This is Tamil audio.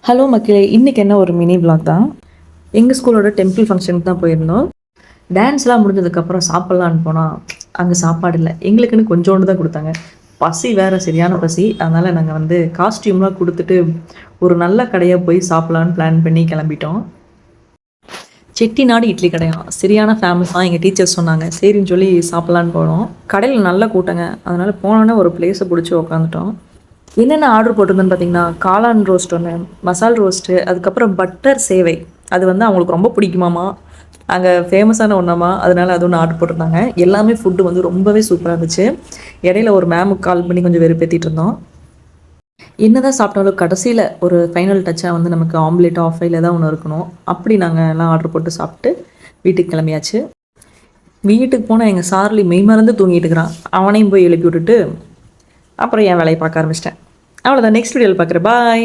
ஹலோ மக்களே, இன்றைக்கி என்ன ஒரு மினி விளாக் தான். எங்கள் ஸ்கூலோட டெம்பிள் ஃபங்க்ஷனுக்கு தான் போயிருந்தோம். டான்ஸ்லாம் முடிஞ்சதுக்கப்புறம் சாப்பிட்லான்னு போனால் அங்கே சாப்பாடு இல்லை. எங்களுக்குன்னு கொஞ்சோண்டு தான் கொடுத்தாங்க. பசி வேறு, சரியான பசி. அதனால் நாங்கள் காஸ்டியூம்லாம் கொடுத்துட்டு ஒரு நல்ல கடையாக போய் சாப்பிட்லான்னு பிளான் பண்ணி கிளம்பிட்டோம். செட்டிநாடு இட்லி கடையாம், சரியான ஃபேமஸாக எங்கள் டீச்சர்ஸ் சொன்னாங்க. சரின்னு சொல்லி சாப்பிட்லான்னு போனோம். கடையில் நல்லா கூட்டங்க. அதனால் போனோன்னே ஒரு பிளேஸை பிடிச்சி உக்காந்துட்டோம். என்னென்ன ஆர்டர் போட்டிருந்தேன்னு பார்த்தீங்கன்னா, காளான் ரோஸ்ட் ஒன்று, மசால் ரோஸ்ட்டு, அதுக்கப்புறம் பட்டர் சேவை. அது அவங்களுக்கு ரொம்ப பிடிக்குமாமா, அங்கே ஃபேமஸான ஒன்றாமா, அதனால் அது ஒன்று ஆர்டர் போட்டிருந்தாங்க. எல்லாமே ஃபுட்டு ரொம்பவே சூப்பராக இருந்துச்சு. இடையில ஒரு மேமுக்கு கால் பண்ணி கொஞ்சம் வெறுப்பேற்றிட்டு இருந்தோம். என்னதான் சாப்பிட்டாலும் கடைசியில் ஒரு ஃபைனல் டச்சாக நமக்கு ஆம்லேட் ஆஃப் ஆயில் தான் ஒன்று இருக்கணும். அப்படி நாங்கள் எல்லாம் ஆர்டர் போட்டு சாப்பிட்டு வீட்டுக்கு கிளம்பியாச்சு. வீட்டுக்கு போனால் எங்கள் சார்லி மெய் மறந்து தூங்கிட்டு இருக்கிறான். அவனையும் போய் எழுப்பி விட்டுட்டு அப்புறம் என் வேலையை பார்க்க ஆரம்பிச்சிட்டேன். அவ்வளோதான். நெக்ஸ்ட் வீடியோவில் பார்க்குறேன். பாய்.